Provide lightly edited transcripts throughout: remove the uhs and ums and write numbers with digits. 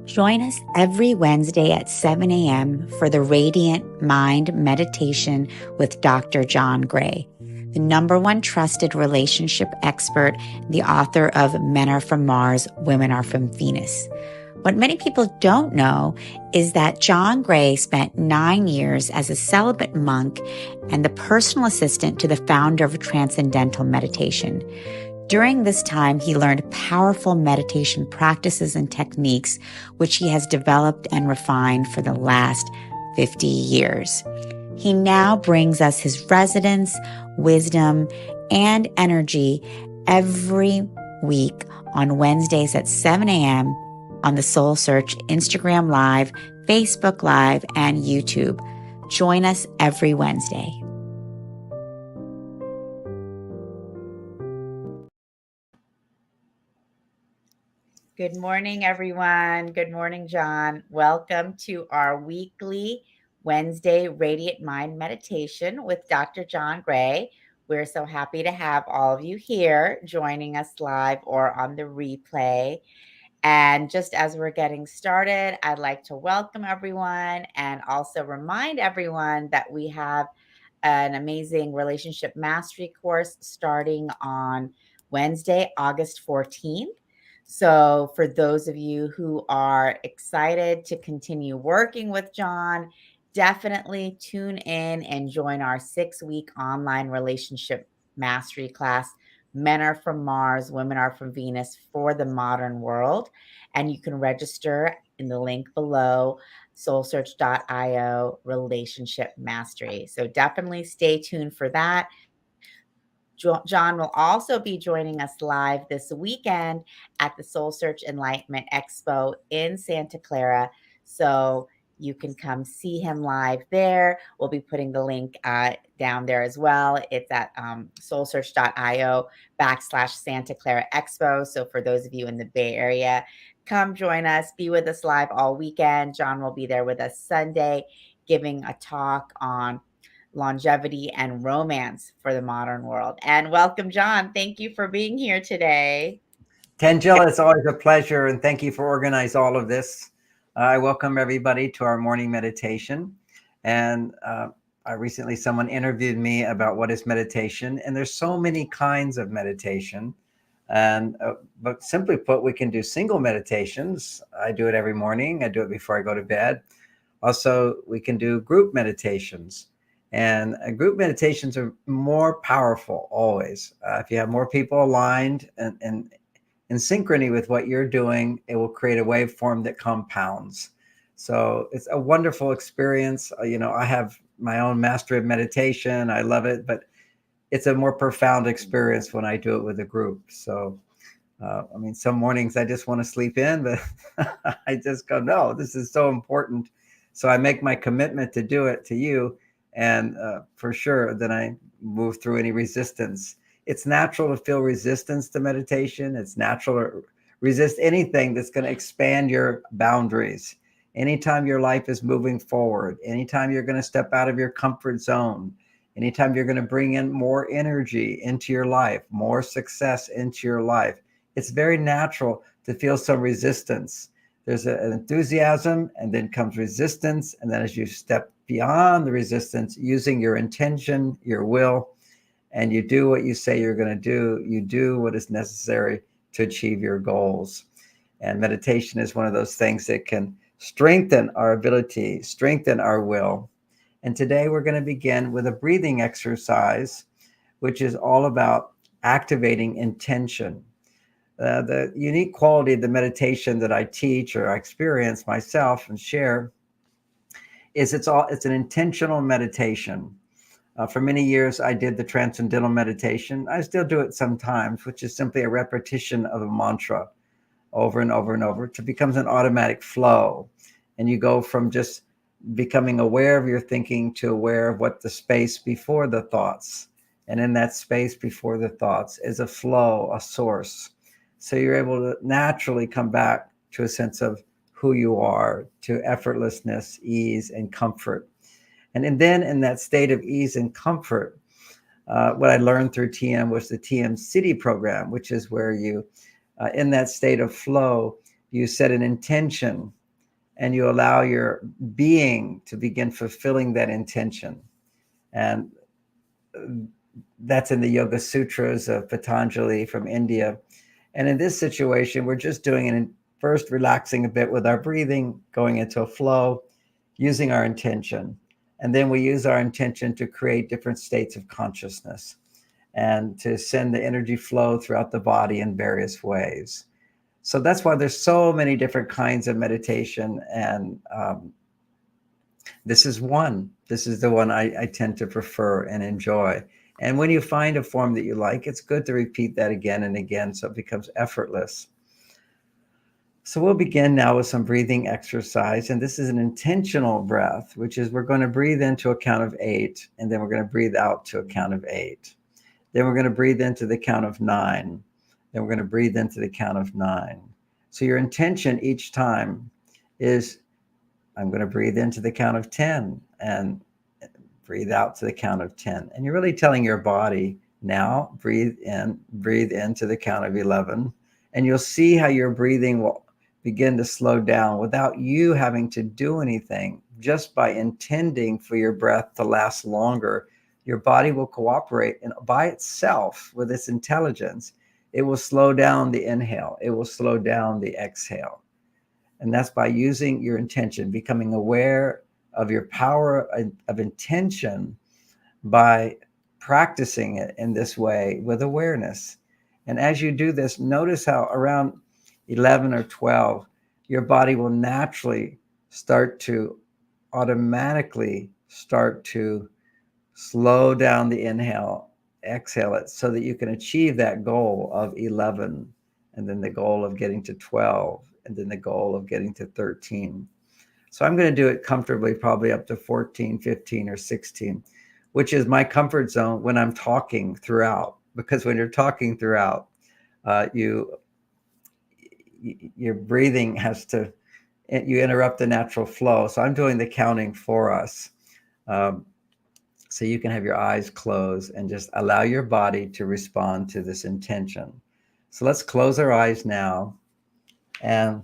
Join us every Wednesday at 7 a.m. for the Radiant Mind Meditation with Dr. John Gray, the #1 trusted relationship expert, the author of Men Are From Mars, Women Are From Venus. What many people don't know is that John Gray spent 9 years as a celibate monk and the personal assistant to the founder of Transcendental Meditation. During this time, he learned powerful meditation practices and techniques, which he has developed and refined for the last 50 years. He now brings us his resonance, wisdom, and energy every week on Wednesdays at 7 a.m. on the Soul Search Instagram Live, Facebook Live, and YouTube. Join us every Wednesday. Good morning, everyone. Good morning, John. Welcome to our weekly Wednesday Radiant Mind Meditation with Dr. John Gray. We're so happy to have all of you here joining us live or on the replay. And just as we're getting started, I'd like to welcome everyone and also remind everyone that we have an amazing relationship mastery course starting on Wednesday, August 14th. So, for those of you who are excited to continue working with John, definitely tune in and join our 6-week online relationship mastery class. Men Are From Mars, Women Are From Venus for the modern world. And you can register in the link below, soulsearch.io relationship mastery. So definitely stay tuned for that. John will also be joining us live this weekend at the Soul Search Enlightenment Expo in Santa Clara. So you can come see him live there. We'll be putting the link down there as well. It's at soulsearch.io/Santa Clara Expo. So for those of you in the Bay Area, come join us, be with us live all weekend. John will be there with us Sunday, giving a talk on longevity and romance for the modern world. And welcome, John. Thank you for being here today. Tangela, it's always a pleasure, and thank you for organizing all of this. I welcome everybody to our morning meditation. And recently someone interviewed me about what is meditation, and there's so many kinds of meditation. And but simply put, we can do single meditations. I do it every morning. I do it before I go to bed. Also, we can do group meditations. And group meditations are more powerful always. If you have more people aligned and in synchrony with what you're doing, it will create a waveform that compounds. So it's a wonderful experience. I have my own mastery of meditation. I love it, but it's a more profound experience when I do it with a group. So, some mornings I just want to sleep in, but I just go, no, this is so important. So I make my commitment to do it to you. And for sure, then I move through any resistance. It's natural to feel resistance to meditation. It's natural to resist anything that's going to expand your boundaries. Anytime your life is moving forward, anytime you're going to step out of your comfort zone, anytime you're going to bring in more energy into your life, more success into your life, it's very natural to feel some resistance. There's an enthusiasm, and then comes resistance. And then as you step beyond the resistance, using your intention, your will, and you do what you say you're going to do, you do what is necessary to achieve your goals. And meditation is one of those things that can strengthen our ability, strengthen our will. And today we're going to begin with a breathing exercise, which is all about activating intention. The unique quality of the meditation that I teach or I experience myself and share is it's an intentional meditation. For many years, I did the transcendental meditation. I still do it sometimes, which is simply a repetition of a mantra over and over and over. It becomes an automatic flow. And you go from just becoming aware of your thinking to aware of what the space before the thoughts. And in that space before the thoughts is a flow, a source. So you're able to naturally come back to a sense of who you are, to effortlessness, ease, and comfort. And then in that state of ease and comfort, what I learned through TM was the TM City program, which is where you, in that state of flow, you set an intention, and you allow your being to begin fulfilling that intention. And that's in the Yoga Sutras of Patanjali from India. And in this situation, we're just doing it first, relaxing a bit with our breathing, going into a flow, using our intention. And then we use our intention to create different states of consciousness and to send the energy flow throughout the body in various ways. So that's why there's so many different kinds of meditation. And this is one. This is the one I tend to prefer and enjoy. And when you find a form that you like, it's good to repeat that again and again so it becomes effortless. So we'll begin now with some breathing exercise. And this is an intentional breath, which is we're going to breathe into a count of 8, and then we're going to breathe out to a count of 8. Then we're going to breathe into the count of 9. Then we're going to breathe into the count of 9. So your intention each time is, I'm going to breathe into the count of 10 and breathe out to the count of 10. And you're really telling your body, now breathe into the count of 11. And you'll see how your breathing will begin to slow down without you having to do anything. Just by intending for your breath to last longer, your body will cooperate, and by itself, with its intelligence, it will slow down the inhale. It will slow down the exhale. And that's by using your intention, becoming aware of your power of intention by practicing it in this way with awareness. And as you do this, notice how around 11 or 12, your body will naturally automatically start to slow down the inhale, exhale it, so that you can achieve that goal of 11, and then the goal of getting to 12, and then the goal of getting to 13. So I'm going to do it comfortably, probably up to 14, 15, or 16, which is my comfort zone when I'm talking throughout. Because when you're talking throughout, your breathing you interrupt the natural flow. So I'm doing the counting for us. So you can have your eyes closed and just allow your body to respond to this intention. So let's close our eyes now. And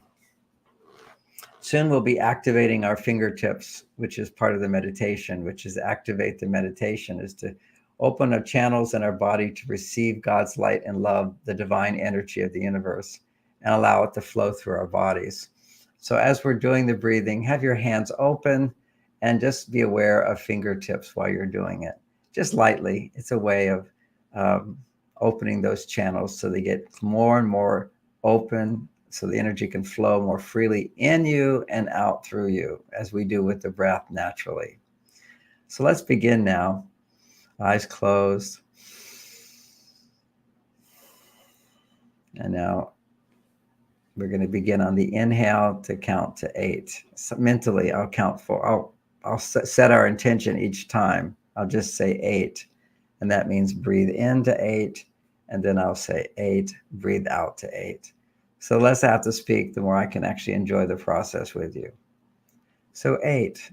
soon we'll be activating our fingertips, which is part of the meditation, which is activate the meditation, is to open our channels in our body to receive God's light and love, the divine energy of the universe, and allow it to flow through our bodies. So as we're doing the breathing, have your hands open and just be aware of fingertips while you're doing it. Just lightly. It's a way of opening those channels so they get more and more open, so the energy can flow more freely in you and out through you, as we do with the breath naturally. So let's begin now. Eyes closed. And now we're going to begin on the inhale to count to 8. So mentally, I'll count 4. I'll set our intention each time. I'll just say 8. And that means breathe into 8. And then I'll say 8, breathe out to 8. So the less I have to speak, the more I can actually enjoy the process with you. So 8.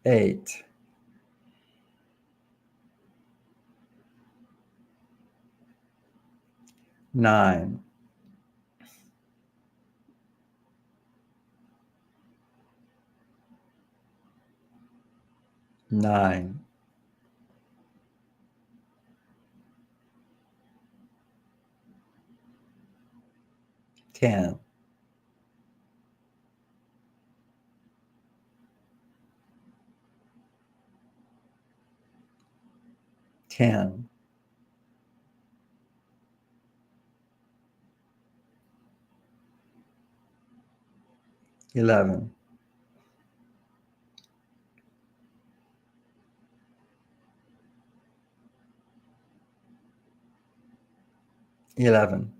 8. 9. 9. 10. 10. 11. 11.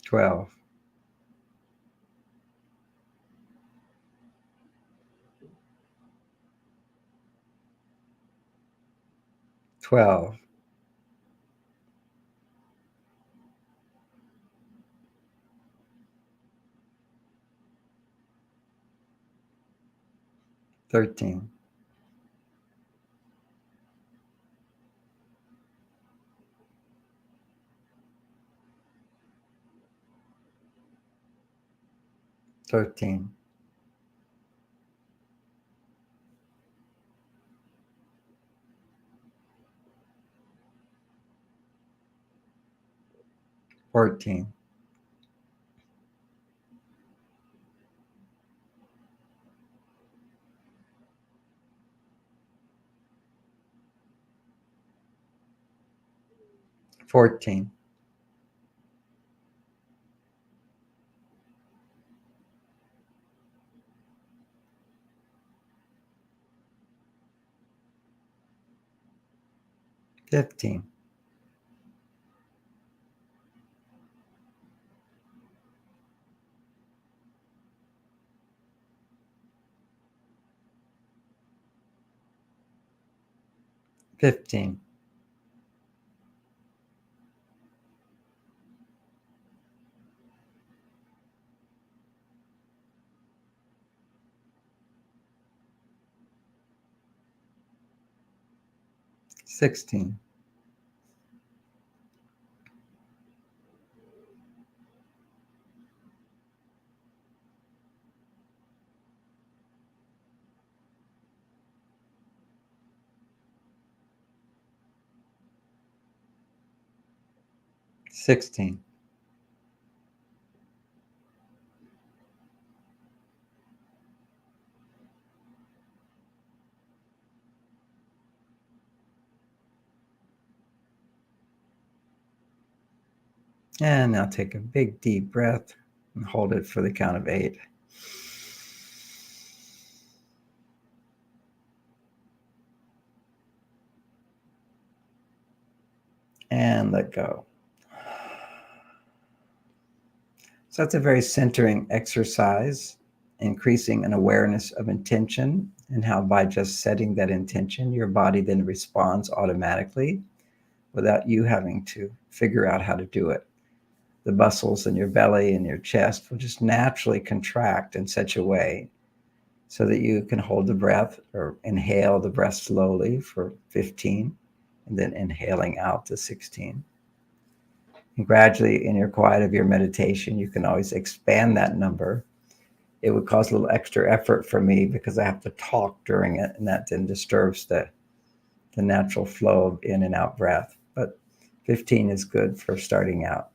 12. 12. 13, 13, 14, 14, 15, 15, 16, 16. And now take a big deep breath and hold it for the count of 8. And let go. So that's a very centering exercise, increasing an awareness of intention and how by just setting that intention, your body then responds automatically without you having to figure out how to do it. The muscles in your belly and your chest will just naturally contract in such a way so that you can hold the breath or inhale the breath slowly for 15 and then inhaling out to 16. And gradually, in your quiet of your meditation, you can always expand that number. It would cause a little extra effort for me because I have to talk during it, and that then disturbs the natural flow of in and out breath. But 15 is good for starting out.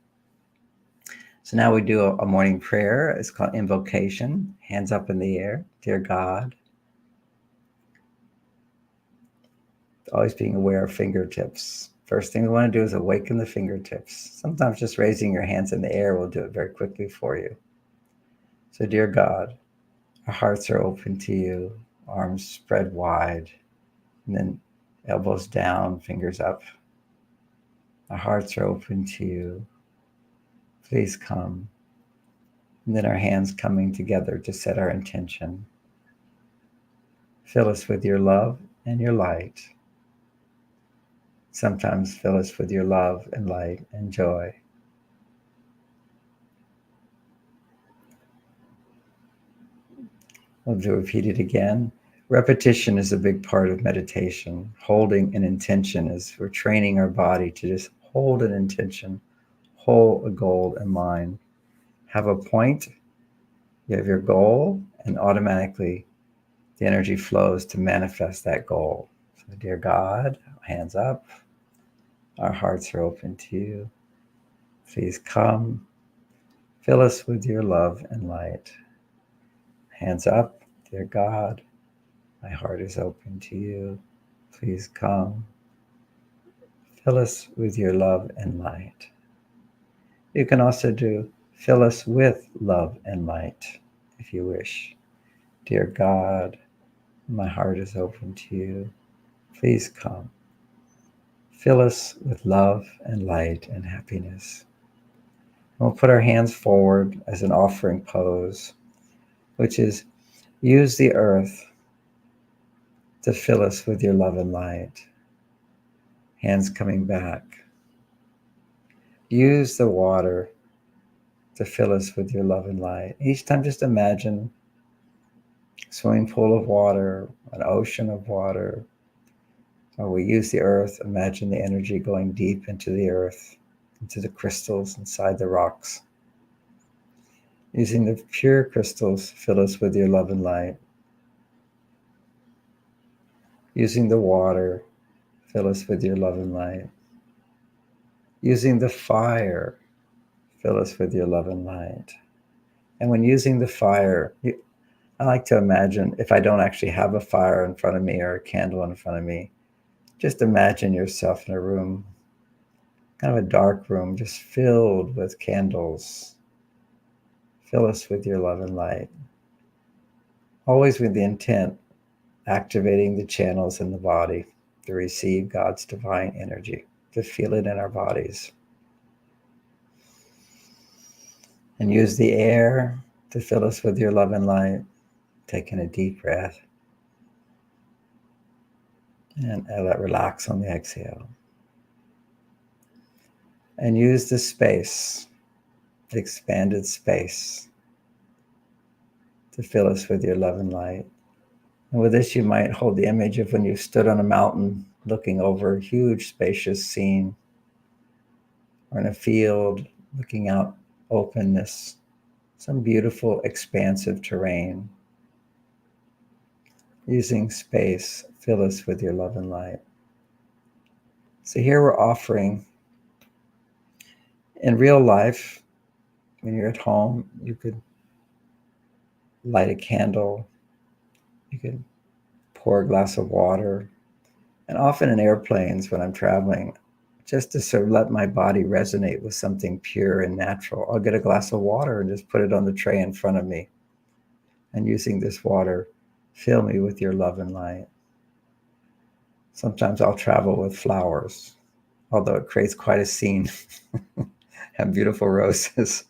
So now we do a morning prayer. It's called invocation, hands up in the air. Dear God, always being aware of fingertips. First thing we want to do is awaken the fingertips. Sometimes just raising your hands in the air will do it very quickly for you. So, dear God, our hearts are open to you, arms spread wide, and then elbows down, fingers up. Our hearts are open to you. Please come. And then our hands coming together to set our intention. Fill us with your love and your light. Sometimes fill us with your love and light and joy. I'll do repeat it again. Repetition is a big part of meditation. Holding an intention is we're training our body to just hold an intention, hold a goal in mind. Have a point, you have your goal, and automatically the energy flows to manifest that goal. So, dear God, hands up. Our hearts are open to you. Please come. Fill us with your love and light. Hands up, dear God. My heart is open to you. Please come. Fill us with your love and light. You can also do fill us with love and light if you wish. Dear God, my heart is open to you. Please come. Fill us with love and light and happiness. We'll put our hands forward as an offering pose, which is use the earth to fill us with your love and light. Hands coming back. Use the water to fill us with your love and light. Each time, just imagine swimming pool of water, an ocean of water, or we use the earth, imagine the energy going deep into the earth, into the crystals inside the rocks. Using the pure crystals, fill us with your love and light. Using the water, fill us with your love and light. Using the fire, fill us with your love and light. And when using the fire, I like to imagine, if I don't actually have a fire in front of me or a candle in front of me, just imagine yourself in a room, kind of a dark room, just filled with candles. Fill us with your love and light. Always with the intent, activating the channels in the body to receive God's divine energy, to feel it in our bodies. And use the air to fill us with your love and light. Taking a deep breath. And let relax on the exhale. And use the space, the expanded space, to fill us with your love and light. And with this, you might hold the image of when you stood on a mountain looking over a huge, spacious scene, or in a field looking out openness, some beautiful, expansive terrain. Using space, fill us with your love and light. So here we're offering, in real life, when you're at home, you could light a candle, you could pour a glass of water, and often in airplanes when I'm traveling, just to sort of let my body resonate with something pure and natural, I'll get a glass of water and just put it on the tray in front of me. And using this water, fill me with your love and light. Sometimes I'll travel with flowers, although it creates quite a scene. Have beautiful roses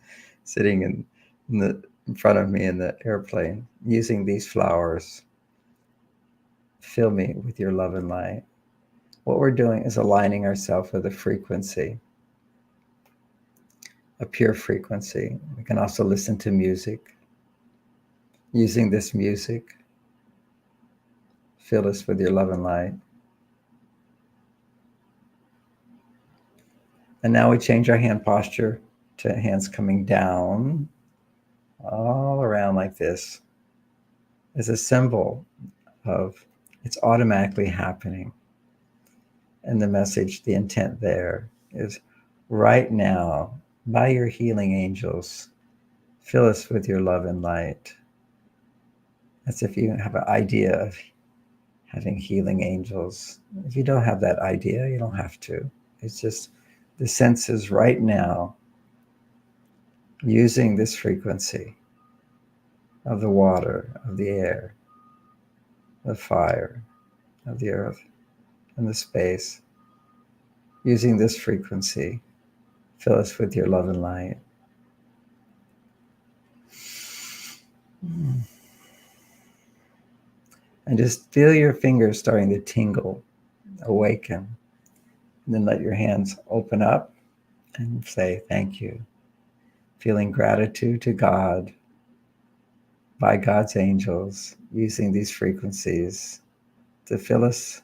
sitting in front of me in the airplane. Using these flowers, fill me with your love and light. What we're doing is aligning ourselves with a frequency, a pure frequency. We can also listen to music. Using this music, fill us with your love and light. And now we change our hand posture to hands coming down, all around like this, as a symbol of it's automatically happening. And the message, the intent there is right now, by your healing angels, fill us with your love and light. As if you have an idea of having healing angels. If you don't have that idea, you don't have to. It's just the senses right now, using this frequency of the water, of the air, the fire, of the earth, and the space. Using this frequency, fill us with your love and light. And just feel your fingers starting to tingle, awaken. And then let your hands open up and say thank you. Feeling gratitude to God, by God's angels, using these frequencies to fill us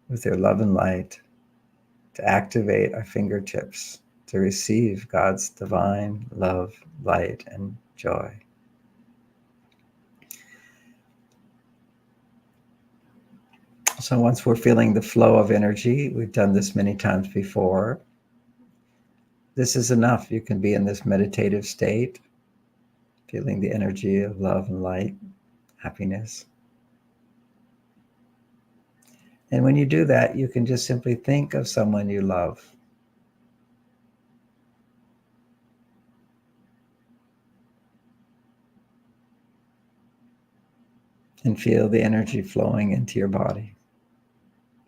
with their love and light, to activate our fingertips, to receive God's divine love, light, and joy. So once we're feeling the flow of energy, we've done this many times before, this is enough. You can be in this meditative state, feeling the energy of love and light, happiness. And when you do that, you can just simply think of someone you love. And feel the energy flowing into your body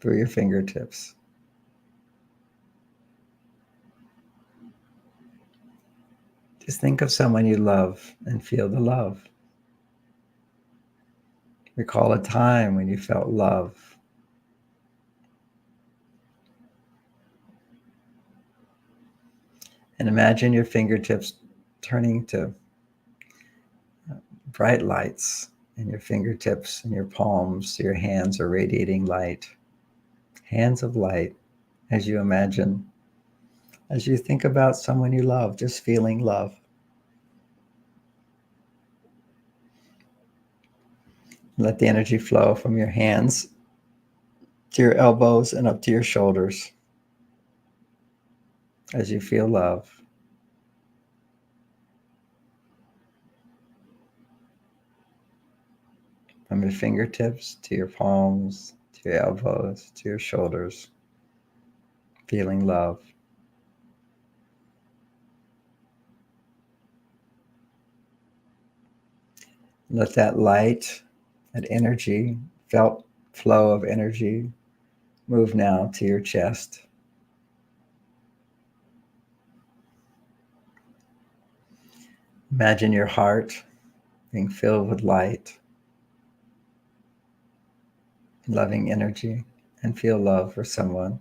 through your fingertips. Just think of someone you love and feel the love. Recall a time when you felt love. And imagine your fingertips turning to bright lights And your fingertips and your palms, your hands are radiating light. Hands of light as you imagine, as you think about someone you love, just feeling love. Let the energy flow from your hands to your elbows and up to your shoulders as you feel love. From your fingertips to your palms, to your elbows, to your shoulders, feeling love. Let that light, that energy, felt flow of energy move now to your chest. Imagine your heart being filled with light, loving energy, and feel love for someone.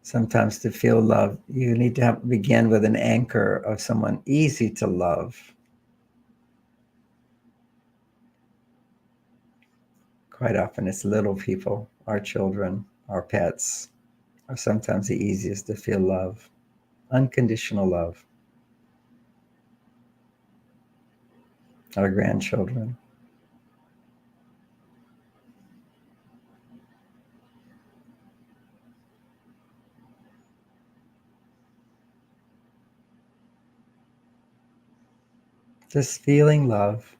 Sometimes to feel love, you need to begin with an anchor of someone easy to love. Quite often it's little people, our children, our pets, are sometimes the easiest to feel love, unconditional love. Our grandchildren. Just feeling love.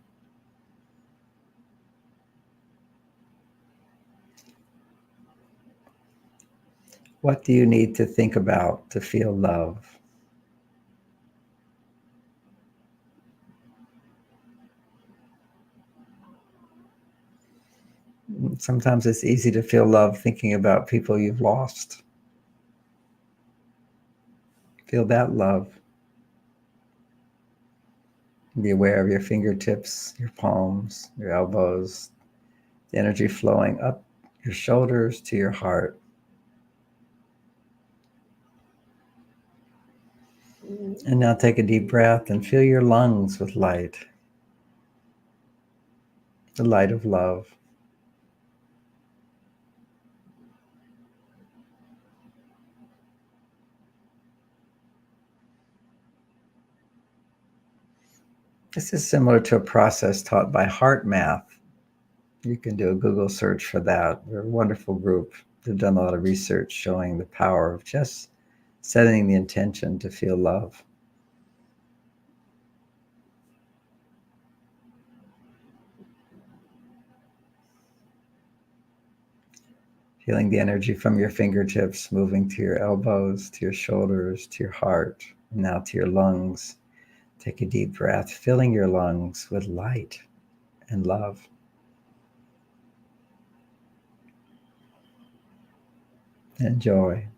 What do you need to think about to feel love? Sometimes it's easy to feel love thinking about people you've lost. Feel that love. Be aware of your fingertips, your palms, your elbows, the energy flowing up your shoulders to your heart. And now take a deep breath and fill your lungs with light, the light of love. This is similar to a process taught by Heart Math. You can do a Google search for that. They're a wonderful group. They've done a lot of research showing the power of just setting the intention to feel love. Feeling the energy from your fingertips moving to your elbows, to your shoulders, to your heart, and now to your lungs. Take a deep breath, filling your lungs with light and love. And joy.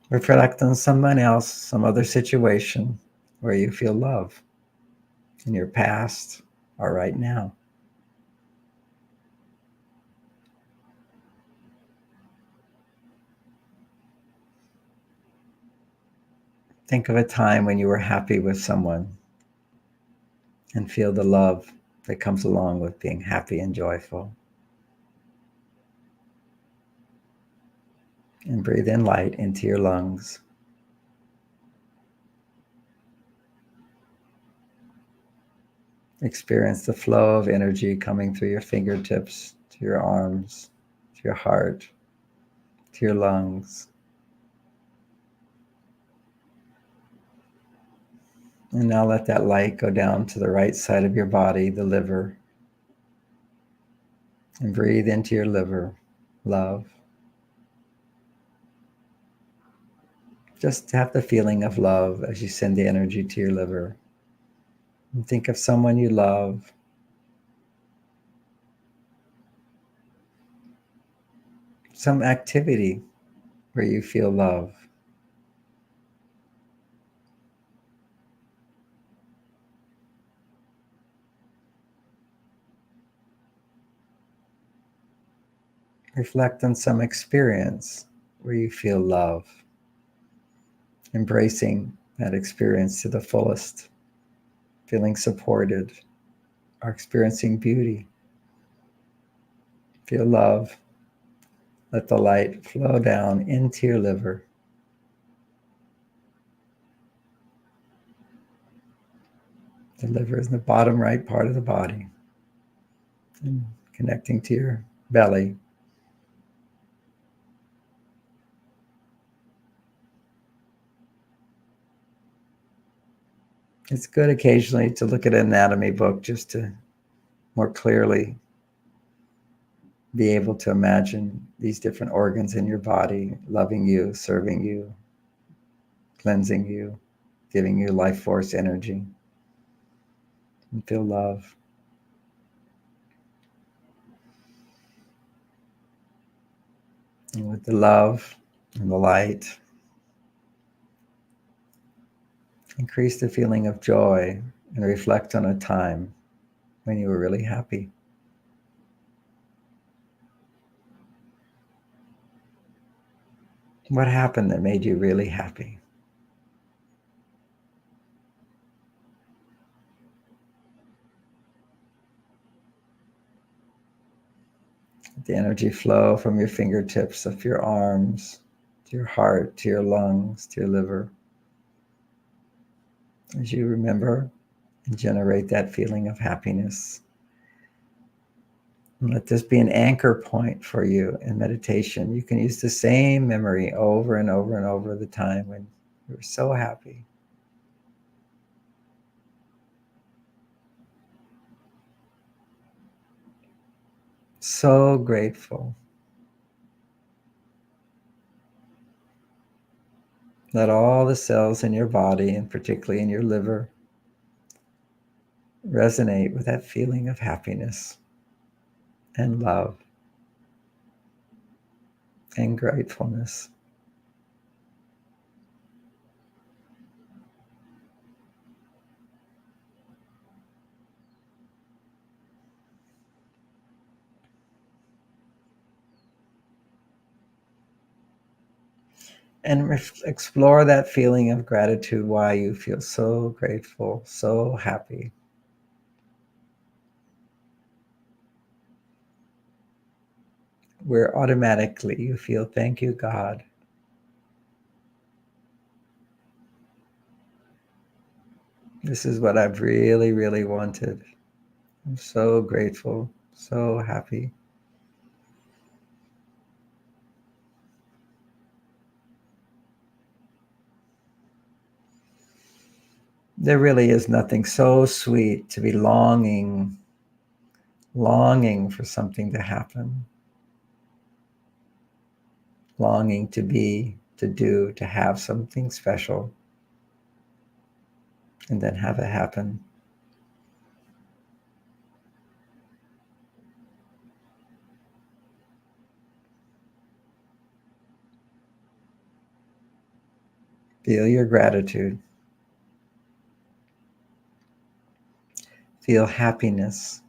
Reflect on someone else, some other situation where you feel love in your past or right now. Think of a time when you were happy with someone and feel the love that comes along with being happy and joyful. And breathe in light into your lungs. Experience the flow of energy coming through your fingertips, to your arms, to your heart, to your lungs. And now let that light go down to the right side of your body, the liver. And breathe into your liver, love. Just have the feeling of love as you send the energy to your liver. And think of someone you love. Some activity where you feel love. Reflect on some experience where you feel love, embracing that experience to the fullest, feeling supported, or experiencing beauty. Feel love. Let the light flow down into your liver. The liver is in the bottom right part of the body, and connecting to your belly. It's good occasionally to look at an anatomy book just to more clearly be able to imagine these different organs in your body loving you, serving you, cleansing you, giving you life force energy. And feel love. And with the love and the light, increase the feeling of joy and reflect on a time when you were really happy. What happened that made you really happy? The energy flow from your fingertips of your arms to your heart, to your lungs, to your liver. As you remember and generate that feeling of happiness. And let this be an anchor point for you in meditation. You can use the same memory over and over and over the time when you were so happy. So grateful. Let all the cells in your body, and particularly in your liver, resonate with that feeling of happiness and love and gratefulness. And explore that feeling of gratitude, why you feel so grateful, so happy. Where automatically you feel, thank you, God. This is what I've really, really wanted. I'm so grateful, so happy. There really is nothing so sweet to be longing for something to happen, longing to be, to do, to have something special, and then have it happen. Feel your gratitude. Feel happiness.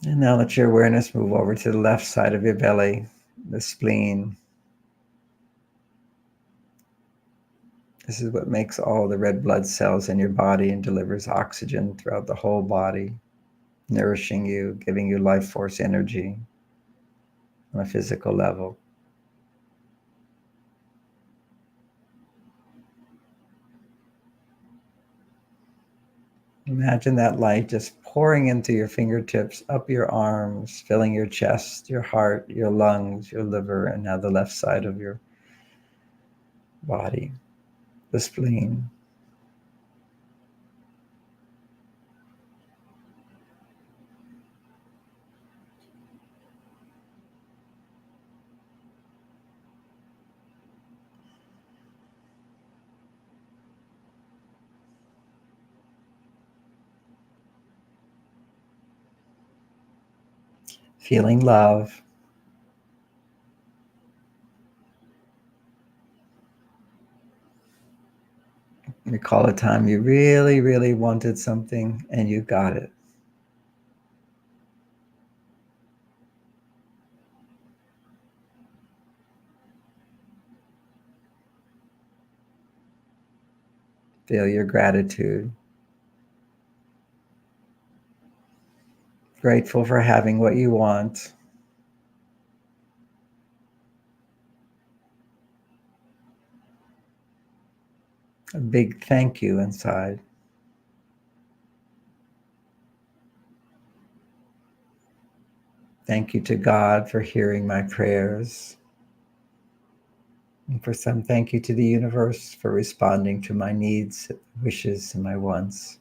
And now let your awareness move over to the left side of your belly, the spleen. This is what makes all the red blood cells in your body and delivers oxygen throughout the whole body, nourishing you, giving you life force energy on a physical level. Imagine that light just pouring into your fingertips, up your arms, filling your chest, your heart, your lungs, your liver, and now the left side of your body, the spleen. feeling love. Recall a time you really, really wanted something and you got it. Feel your gratitude. Grateful for having what you want. A big thank you inside. Thank you to God for hearing my prayers. And for some, thank you to the universe for responding to my needs, wishes, and my wants.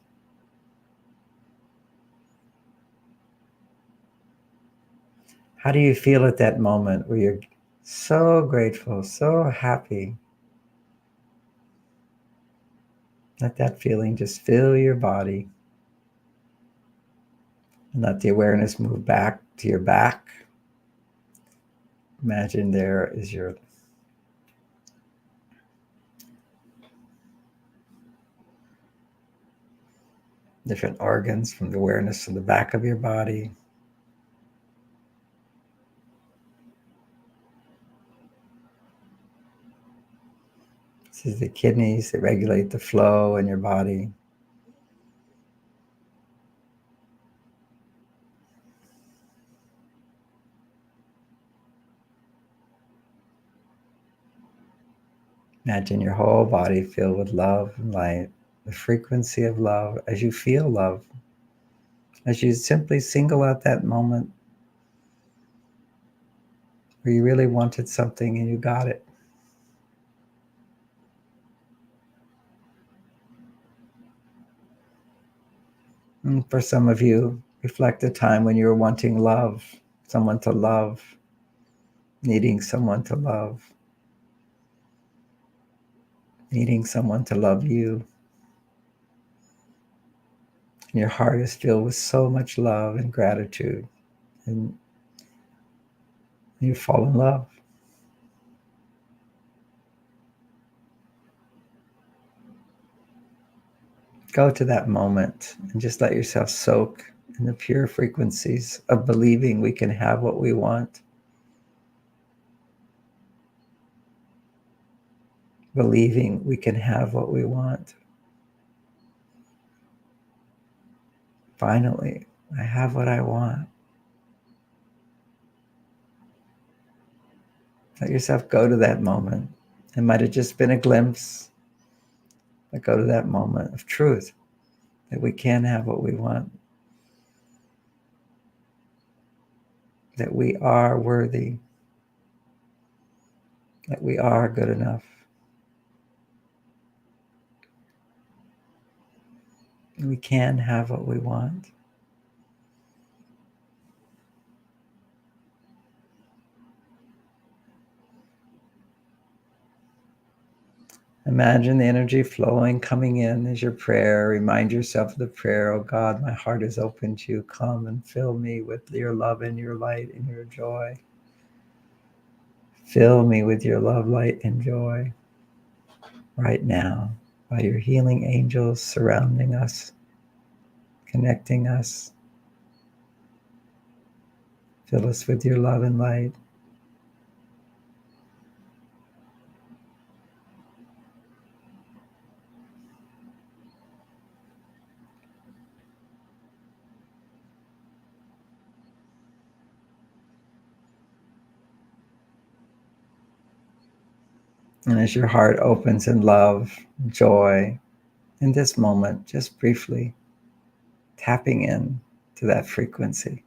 How do you feel at that moment where you're so grateful, so happy? Let that feeling just fill your body. And let the awareness move back to your back. Imagine there is your different organs from the awareness to the back of your body. This is the kidneys that regulate the flow in your body. Imagine your whole body filled with love and light, the frequency of love as you feel love, as you simply single out that moment where you really wanted something and you got it. And for some of you, reflect a time when you were wanting love, someone to love, needing someone to love, needing someone to love you. And your heart is filled with so much love and gratitude, and you fall in love. Go to that moment and just let yourself soak in the pure frequencies of believing we can have what we want, believing we can have what we want. Finally, I have what I want. Let yourself go to that moment. It might have just been a glimpse, but go to that moment of truth that we can have what we want, that we are worthy, that we are good enough. We can have what we want. Imagine the energy flowing, coming in as your prayer. Remind yourself of the prayer. Oh God, my heart is open to you. Come and fill me with your love and your light and your joy. Fill me with your love, light, and joy right now by your healing angels surrounding us, connecting us. Fill us with your love and light. And as your heart opens in love, joy, in this moment, just briefly tapping in to that frequency.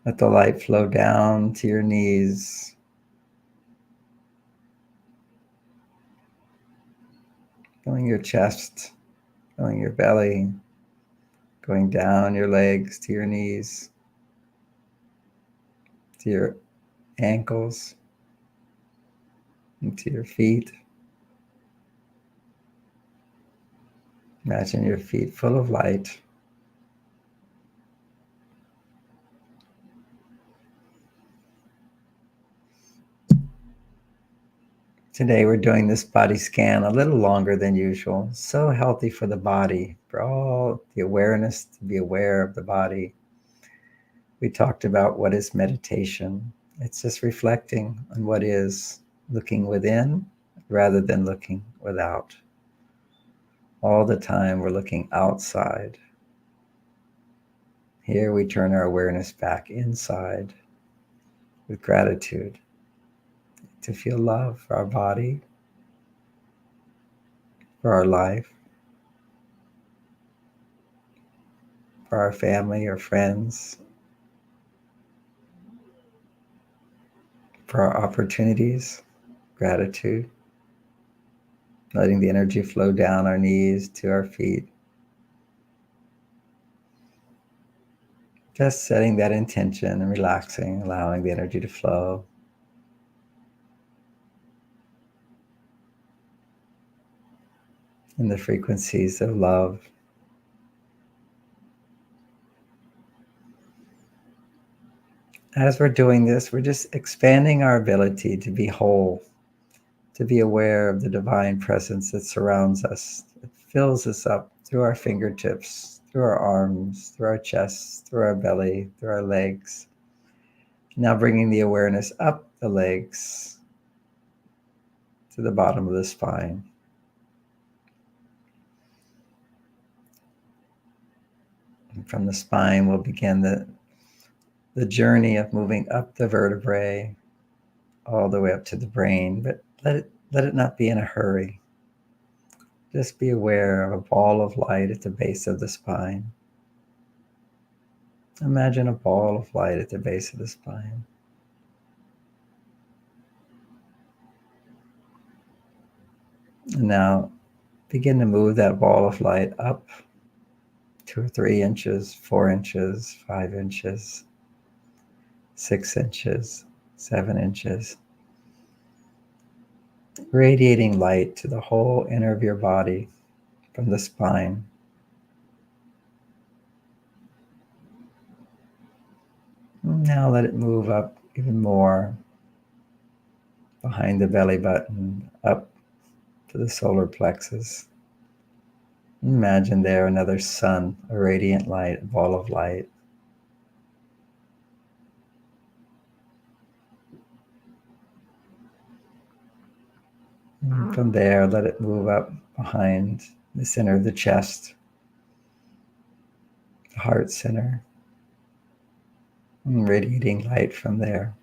Let the light flow down to your knees, filling your chest, filling your belly, going down your legs to your knees, to your ankles, and to your feet, Imagine your feet full of light. Today we're doing this body scan a little longer than usual. So healthy for the body, for all the awareness to be aware of the body. We talked about what is meditation. It's just reflecting on what is, looking within rather than looking without. All the time we're looking outside. Here we turn our awareness back inside with gratitude to feel love for our body, for our life, for our family or friends, for our opportunities, gratitude, letting the energy flow down our knees to our feet. Just setting that intention and relaxing, allowing the energy to flow. And the frequencies of love. As we're doing this, we're just expanding our ability to be whole, to be aware of the divine presence that surrounds us. It fills us up through our fingertips, through our arms, through our chests, through our belly, through our legs. Now bringing the awareness up the legs to the bottom of the spine. And from the spine, we'll begin the journey of moving up the vertebrae all the way up to the brain, but let it not be in a hurry. Just be aware of a ball of light at the base of the spine. Imagine a ball of light at the base of the spine. And now begin to move that ball of light up 2 or 3 inches, 4 inches, 5 inches, 6 inches, 7 inches. Radiating light to the whole inner of your body from the spine. Now let it move up even more behind the belly button, up to the solar plexus. Imagine there another sun, a radiant light, a ball of light. And from there, let it move up behind the center of the chest, the heart center, and radiating light from there.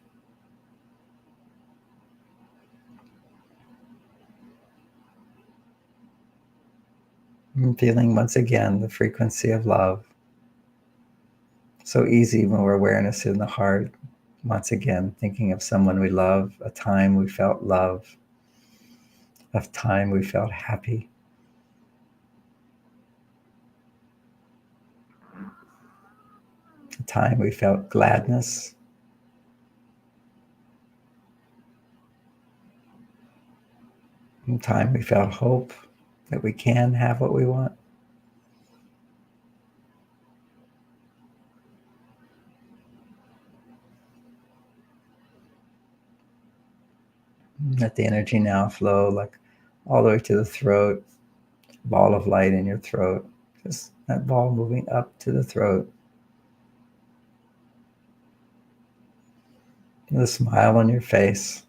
And feeling once again the frequency of love. So easy when we're awareness in the heart. Once again, thinking of someone we love, a time we felt love, a time we felt happy. A time we felt gladness. A time we felt hope that we can have what we want. Let the energy now flow like all the way to the throat, ball of light in your throat. Just that ball moving up to the throat. With a smile on your face.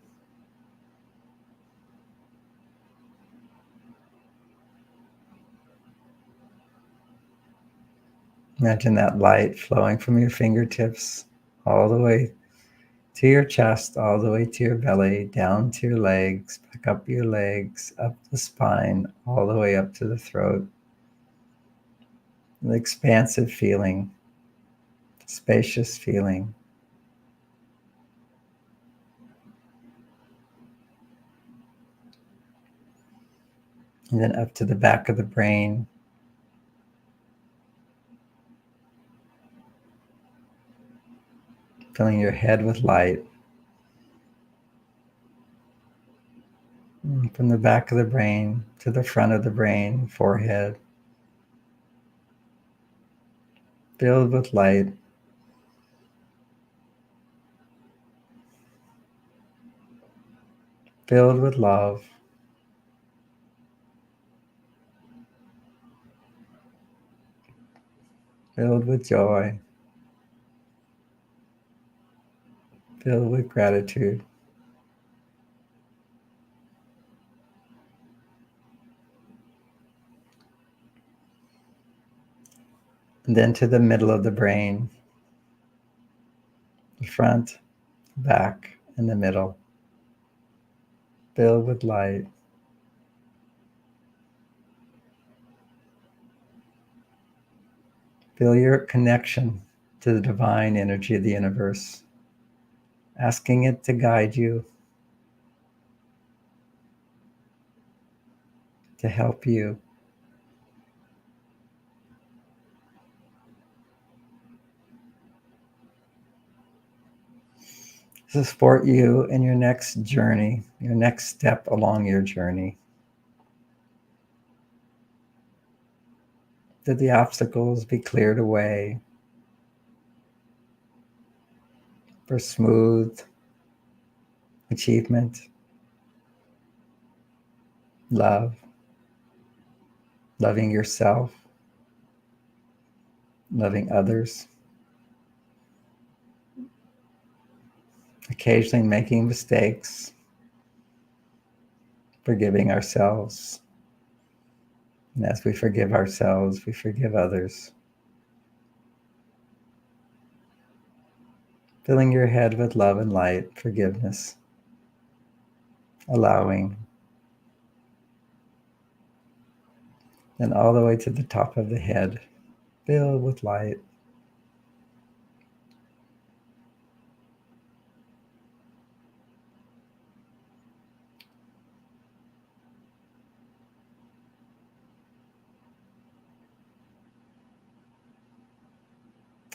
Imagine that light flowing from your fingertips all the way to your chest, all the way to your belly, down to your legs, back up your legs, up the spine, all the way up to the throat. An expansive feeling, spacious feeling. And then up to the back of the brain. Filling your head with light. From the back of the brain to the front of the brain, forehead, filled with light, filled with love, filled with joy, filled with gratitude. And then to the middle of the brain, the front, back, and the middle, filled with light. Feel your connection to the divine energy of the universe, asking it to guide you, to help you, to support you in your next journey, your next step along your journey. That the obstacles be cleared away for smooth achievement, love, loving yourself, loving others, occasionally making mistakes, forgiving ourselves. And as we forgive ourselves, we forgive others. Filling your head with love and light, forgiveness, allowing, and all the way to the top of the head, filled with light.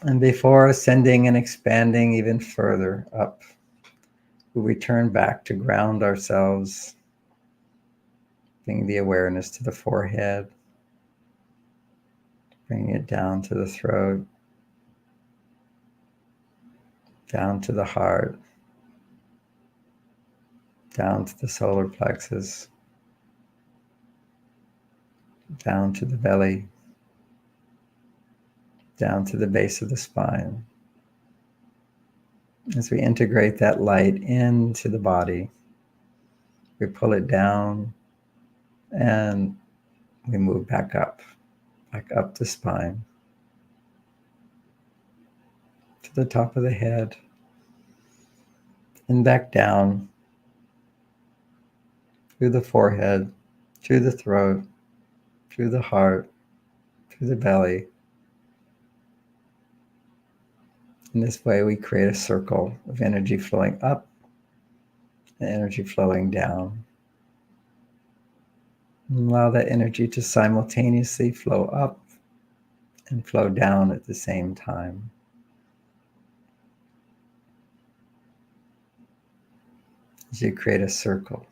And before ascending and expanding even further up, we return back to ground ourselves, bringing the awareness to the forehead, bringing it down to the throat, down to the heart, down to the solar plexus, down to the belly, down to the base of the spine. As we integrate that light into the body, we pull it down and we move back up the spine, to the top of the head, and back down through the forehead, through the throat, through the heart, through the belly. In this way, we create a circle of energy flowing up and energy flowing down. And allow that energy to simultaneously flow up and flow down at the same time. As you create a circle,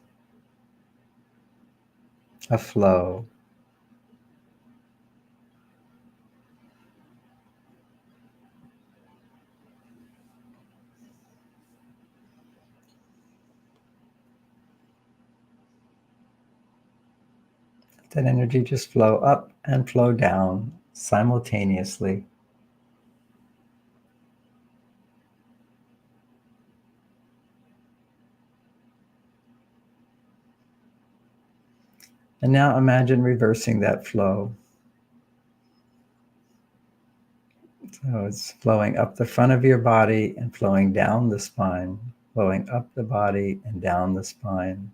a flow. That energy just flow up and flow down simultaneously. And now imagine reversing that flow. So it's flowing up the front of your body and flowing down the spine, flowing up the body and down the spine.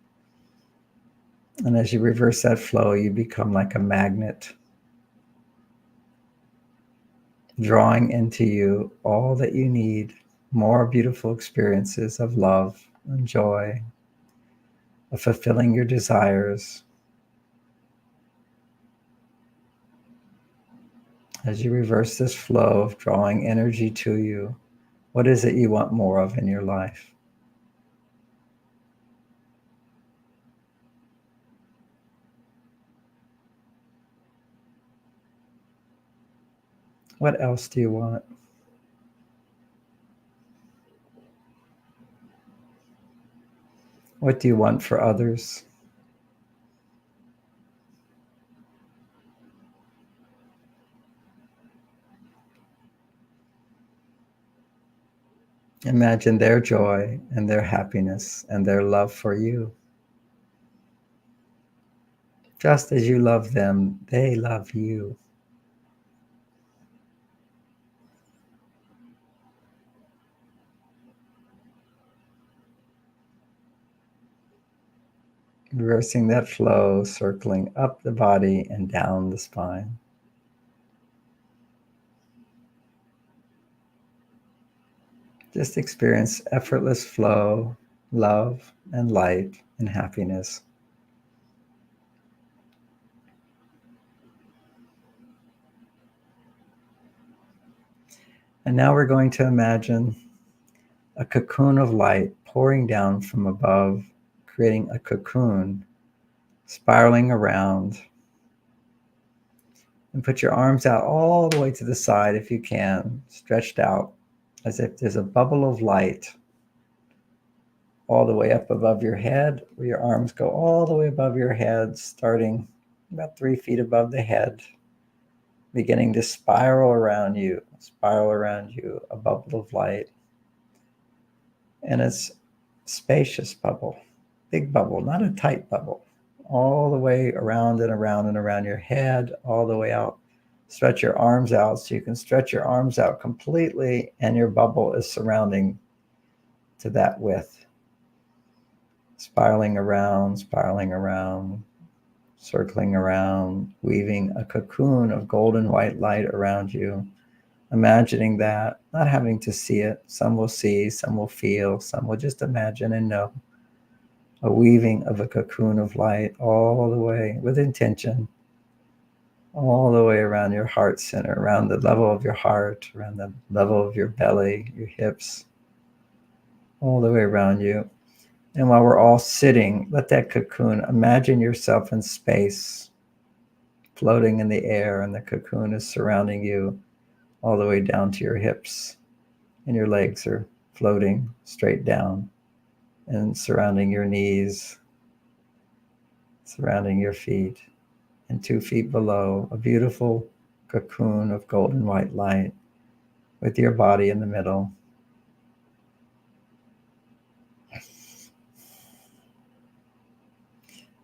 And as you reverse that flow, you become like a magnet, drawing into you all that you need, more beautiful experiences of love and joy, of fulfilling your desires. As you reverse this flow of drawing energy to you, what is it you want more of in your life? What else do you want? What do you want for others? Imagine their joy and their happiness and their love for you. Just as you love them, they love you. Reversing that flow, circling up the body and down the spine. Just experience effortless flow, love, and light and happiness. And now we're going to imagine a cocoon of light pouring down from above, creating a cocoon, spiraling around. And put your arms out all the way to the side if you can, stretched out, as if there's a bubble of light all the way up above your head, where your arms go all the way above your head, starting about 3 feet above the head, beginning to spiral around you, a bubble of light. And it's spacious bubble, big bubble, not a tight bubble, all the way around and around and around your head, all the way out. Stretch your arms out so you can stretch your arms out completely, and your bubble is surrounding to that width. Spiraling around, circling around, weaving a cocoon of golden white light around you. Imagining that, not having to see it. Some will see, some will feel, some will just imagine and know. A weaving of a cocoon of light all the way with intention, all the way around your heart center, around the level of your heart, around the level of your belly, your hips, all the way around you. And while we're all sitting, let that cocoon, imagine yourself in space, floating in the air, and the cocoon is surrounding you all the way down to your hips, and your legs are floating straight down and surrounding your knees, surrounding your feet, and 2 feet below, a beautiful cocoon of golden white light with your body in the middle.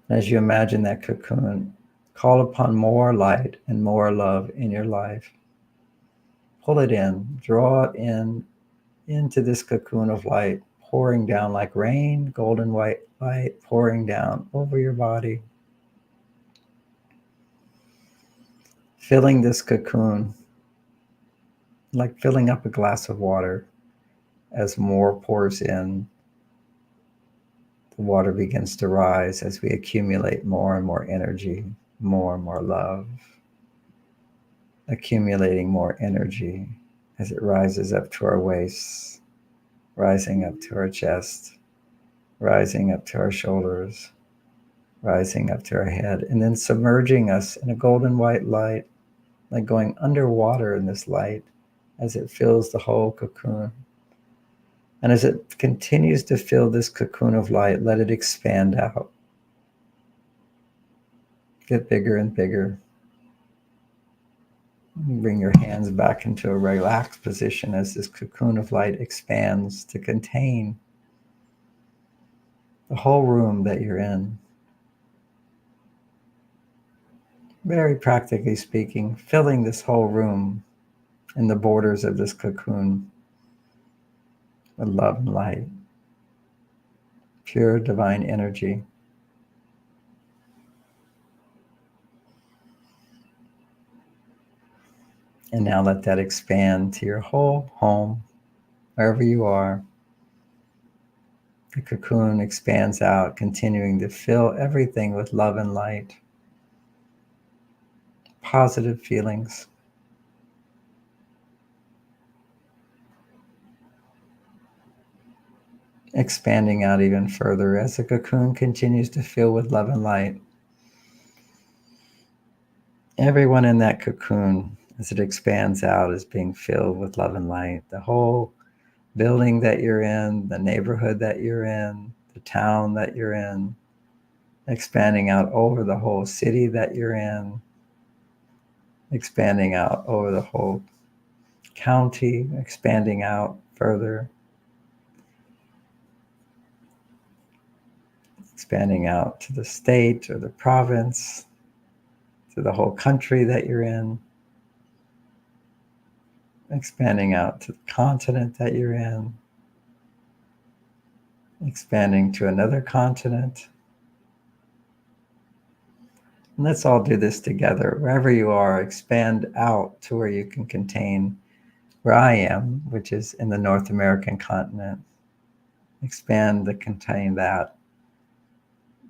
As you imagine that cocoon, call upon more light and more love in your life. Pull it in, draw it in, into this cocoon of light, pouring down like rain, golden white light pouring down over your body. Filling this cocoon, like filling up a glass of water. As more pours in, the water begins to rise as we accumulate more and more energy, more and more love, accumulating more energy as it rises up to our waists, rising up to our chest, rising up to our shoulders, rising up to our head, and then submerging us in a golden white light, like going underwater in this light as it fills the whole cocoon. And as it continues to fill this cocoon of light, let it expand out. Get bigger and bigger. Bring your hands back into a relaxed position as this cocoon of light expands to contain the whole room that you're in. Very practically speaking, filling this whole room in the borders of this cocoon with love and light, pure divine energy. And now let that expand to your whole home, wherever you are. The cocoon expands out, continuing to fill everything with love and light, positive feelings. Expanding out even further as the cocoon continues to fill with love and light. Everyone in that cocoon, as it expands out, is being filled with love and light. The whole building that you're in, the neighborhood that you're in, the town that you're in, expanding out over the whole city that you're in, expanding out over the whole county, expanding out further, expanding out to the state or the province, to the whole country that you're in, expanding out to the continent that you're in, expanding to another continent. And let's all do this together. Wherever you are, expand out to where you can contain where I am, which is in the North American continent. Expand to contain that.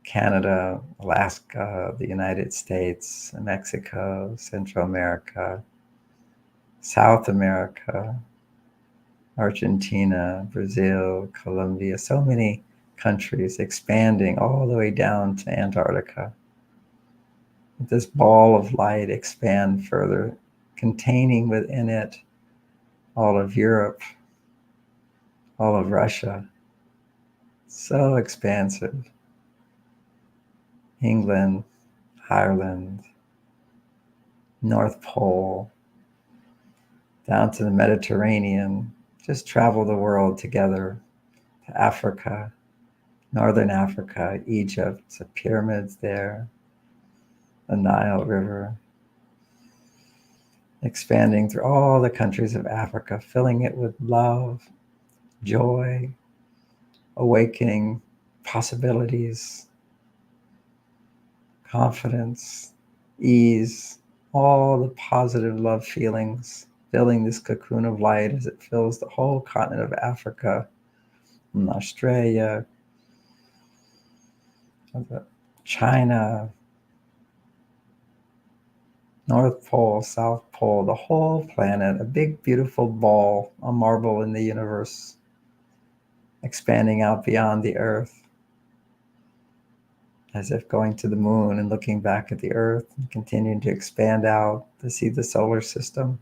Canada, Alaska, the United States, Mexico, Central America, South America, Argentina, Brazil, Colombia, so many countries, expanding all the way down to Antarctica. Let this ball of light expand further, containing within it all of Europe, all of Russia. So expansive. England, Ireland, North Pole, down to the Mediterranean. Just travel the world together to Africa, Northern Africa, Egypt, the pyramids there, the Nile River, expanding through all the countries of Africa, filling it with love, joy, awakening possibilities, confidence, ease, all the positive love feelings, filling this cocoon of light as it fills the whole continent of Africa, and Australia, China, North Pole, South Pole, the whole planet, a big, beautiful ball, a marble in the universe, expanding out beyond the earth, as if going to the moon and looking back at the earth and continuing to expand out to see the solar system,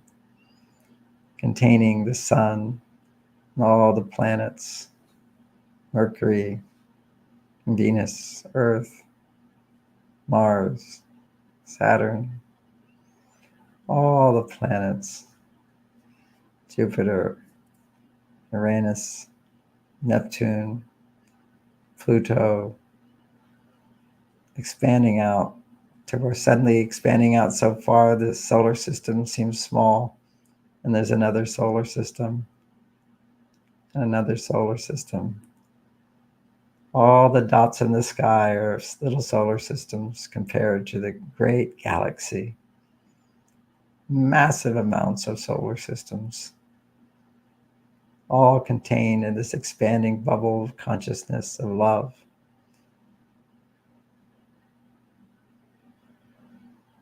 containing the sun and all the planets, Mercury, Venus, Earth, Mars, Saturn, all the planets, Jupiter, Uranus, Neptune, Pluto, expanding out to where suddenly expanding out so far the solar system seems small, and there's another solar system and another solar system. All the dots in the sky are little solar systems compared to the great galaxy. Massive amounts of solar systems, all contained in this expanding bubble of consciousness of love.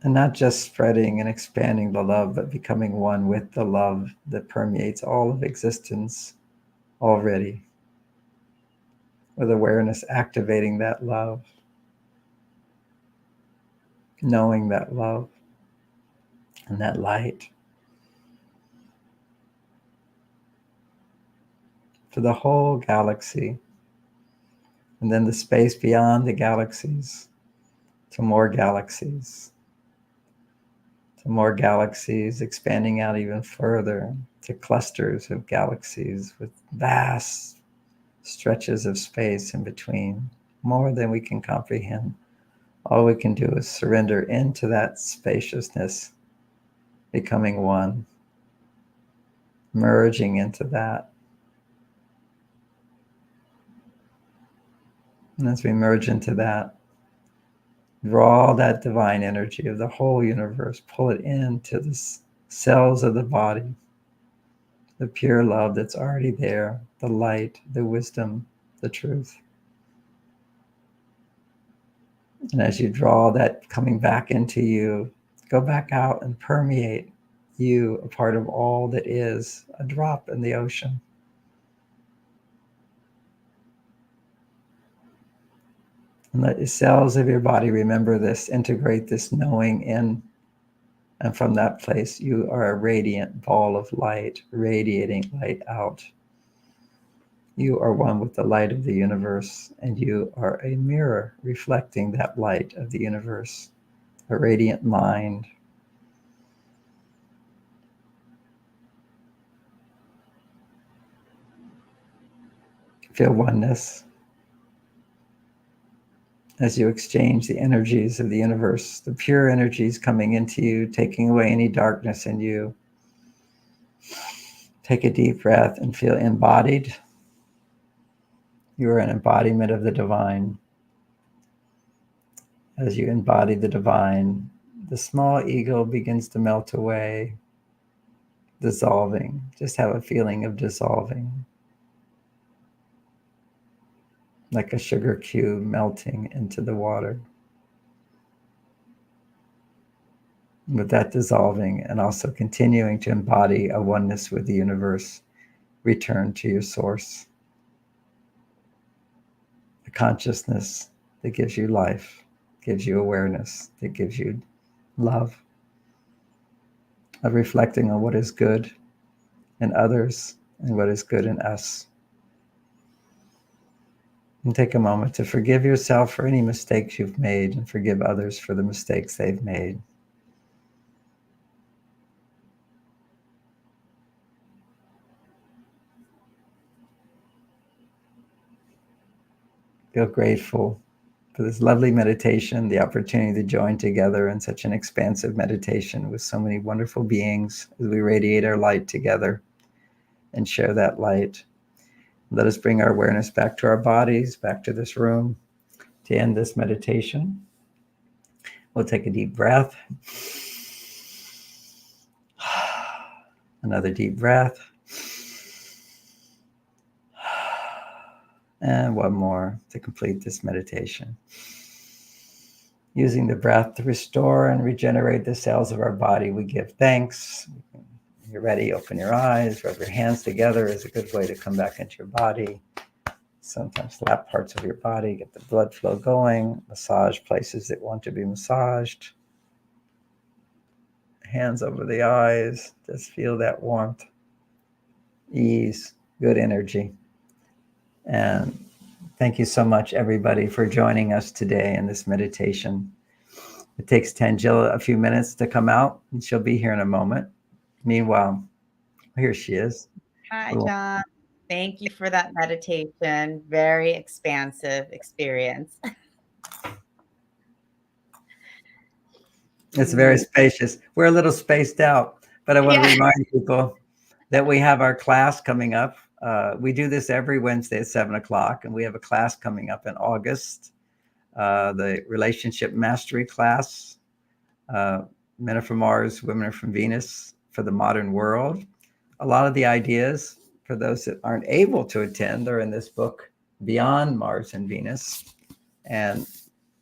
And not just spreading and expanding the love, but becoming one with the love that permeates all of existence already, with awareness activating that love, knowing that love and that light to the whole galaxy, and then the space beyond the galaxies, to more galaxies, to more galaxies, expanding out even further to clusters of galaxies with vast stretches of space in between, more than we can comprehend. All we can do is surrender into that spaciousness, becoming one, merging into that. And as we merge into that, draw that divine energy of the whole universe, pull it into the cells of the body, the pure love that's already there, the light, the wisdom, the truth. And as you draw that coming back into you, go back out and permeate you, a part of all that is, a drop in the ocean. And let the cells of your body remember this, integrate this knowing in, And from that place, you are a radiant ball of light, radiating light out. You are one with the light of the universe, and you are a mirror reflecting that light of the universe, a radiant mind. Feel oneness as you exchange the energies of the universe, the pure energies coming into you, taking away any darkness in you. Take a deep breath and feel embodied. You are an embodiment of the divine. As you embody the divine, the small ego begins to melt away, dissolving. Just have a feeling of dissolving, like a sugar cube melting into the water. With that dissolving and also continuing to embody a oneness with the universe, return to your source, a consciousness that gives you life, gives you awareness, that gives you love, of reflecting on what is good in others and what is good in us. And take a moment to forgive yourself for any mistakes you've made and forgive others for the mistakes they've made. Feel grateful for this lovely meditation, the opportunity to join together in such an expansive meditation with so many wonderful beings as we radiate our light together and share that light. Let us bring our awareness back to our bodies, back to this room to end this meditation. We'll take a deep breath. Another deep breath. And one more to complete this meditation. Using the breath to restore and regenerate the cells of our body, we give thanks. When you're ready, open your eyes, rub your hands together is a good way to come back into your body. Sometimes slap parts of your body, get the blood flow going, massage places that want to be massaged. Hands over the eyes, just feel that warmth, ease, good energy. And thank you so much, everybody, for joining us today in this meditation. It takes Tangela a few minutes to come out, and she'll be here in a moment. Meanwhile, here she is. Hi, John. Thank you for that meditation. Very expansive experience. It's very spacious. We're a little spaced out, but I want to Yeah. remind people that we have our class coming up. We do this every Wednesday at 7 o'clock, and we have a class coming up in August, the Relationship Mastery class. Men are from Mars, women are from Venus for the modern world. A lot of the ideas for those that aren't able to attend are in this book, Beyond Mars and Venus. And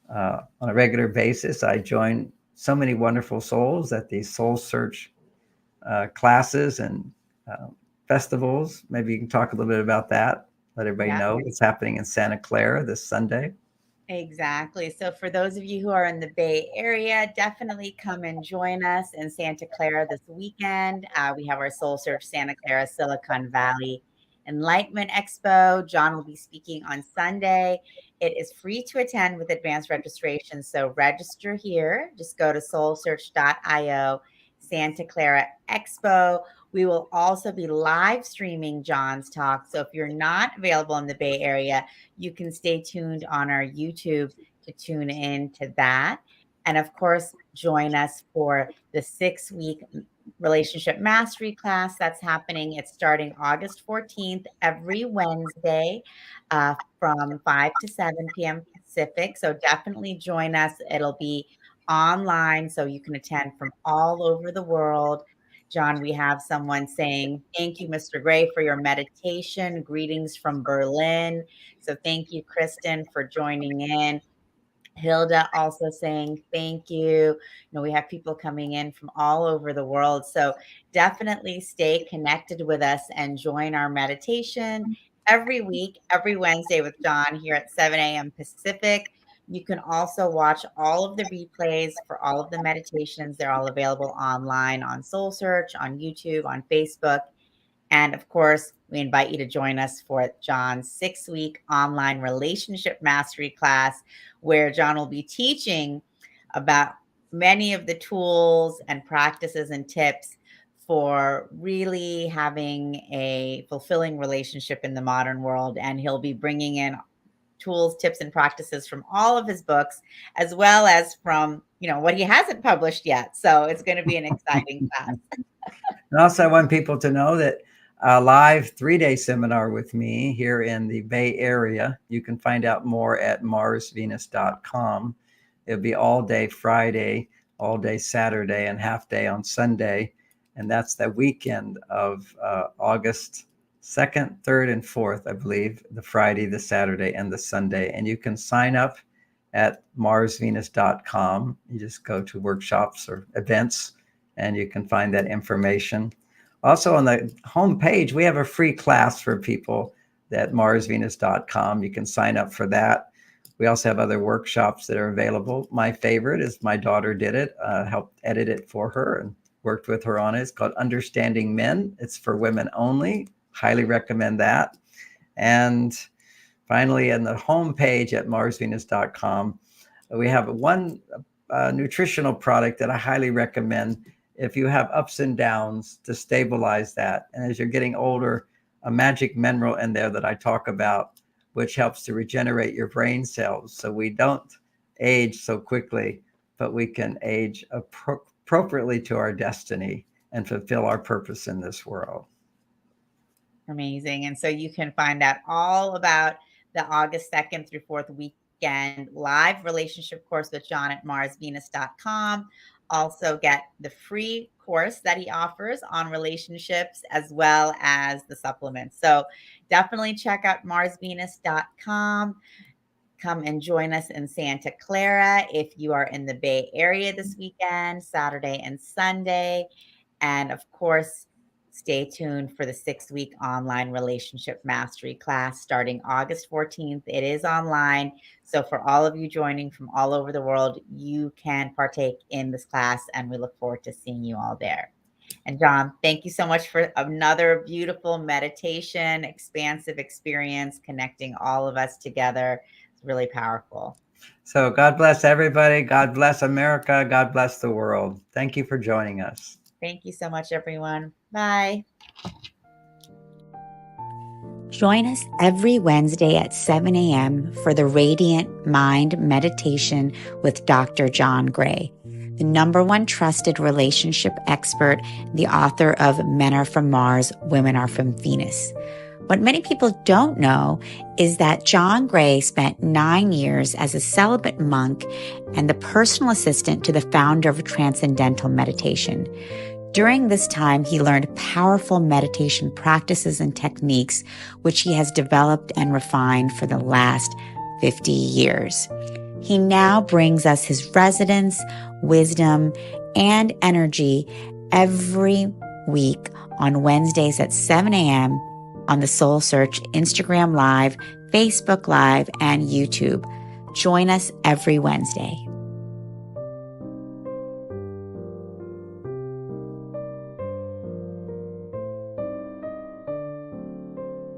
on a regular basis, I join so many wonderful souls at these soul search classes and festivals. Maybe you can talk a little bit about that. Let everybody Yeah. know what's happening in Santa Clara this Sunday. Exactly. So, for those of you who are in the Bay Area, definitely come and join us in Santa Clara this weekend. We have our Soul Search Santa Clara Silicon Valley Enlightenment Expo. John will be speaking on Sunday. It is free to attend with advanced registration. So, register here. Just go to soulsearch.io, Santa Clara Expo. We will also be live streaming John's talk. So, if you're not available in the Bay Area, you can stay tuned on our YouTube to tune in to that. And of course, join us for the 6-week relationship mastery class that's happening. It's starting August 14th, every Wednesday from 5 to 7 p.m. Pacific. So definitely join us. It'll be online, so you can attend from all over the world. John, we have someone saying, "Thank you, Mr. Gray, for your meditation. Greetings from Berlin." So thank you, Kristen, for joining in. Hilda also saying thank you. We have people coming in from all over the world. So definitely stay connected with us and join our meditation every week, every Wednesday with John here at 7 a.m. Pacific. You can also watch all of the replays for all of the meditations. They're all available online on Soul Search, on YouTube, on Facebook. And of course, we invite you to join us for John's 6-week online relationship mastery class, where John will be teaching about many of the tools and practices and tips for really having a fulfilling relationship in the modern world. And he'll be bringing in tools, tips, and practices from all of his books, as well as from, what he hasn't published yet. So it's going to be an exciting class. And also, I want people to know that a live 3-day seminar with me here in the Bay Area, you can find out more at marsvenus.com. It'll be all day Friday, all day Saturday, and half day on Sunday. And that's the weekend of August 2nd, 3rd, and 4th, I believe, the Friday, the Saturday, and the Sunday. And you can sign up at marsvenus.com. You just go to workshops or events, and you can find that information. Also on the home page, we have a free class for people at marsvenus.com. You can sign up for that. We also have other workshops that are available. My favorite is my daughter did it, helped edit it for her and worked with her on it. It's called Understanding Men. It's for women only. Highly recommend that. And finally, on the home page at marsvenus.com, we have one nutritional product that I highly recommend if you have ups and downs to stabilize that. And as you're getting older, a magic mineral in there that I talk about, which helps to regenerate your brain cells so we don't age so quickly, but we can age appropriately to our destiny and fulfill our purpose in this world. Amazing. And so you can find out all about the August 2nd through 4th weekend live relationship course with John at marsvenus.com. Also get the free course that he offers on relationships, as well as the supplements. So definitely check out marsvenus.com. Come and join us in Santa Clara if you are in the Bay Area this weekend, Saturday and Sunday. And of course, stay tuned for the 6-week online relationship mastery class starting August 14th. It is online. So for all of you joining from all over the world, you can partake in this class, and we look forward to seeing you all there. And John, thank you so much for another beautiful meditation, expansive experience, connecting all of us together. It's really powerful. So God bless everybody. God bless America. God bless the world. Thank you for joining us. Thank you so much, everyone. Bye. Join us every Wednesday at 7 a.m. for the Radiant Mind Meditation with Dr. John Gray, the #1 trusted relationship expert, the author of Men Are From Mars, Women Are From Venus. What many people don't know is that John Gray spent 9 years as a celibate monk and the personal assistant to the founder of Transcendental Meditation. During this time, he learned powerful meditation practices and techniques, which he has developed and refined for the last 50 years. He now brings us his resonance, wisdom, and energy every week on Wednesdays at 7 a.m. on the Soul Search Instagram Live, Facebook Live, and YouTube. Join us every Wednesday.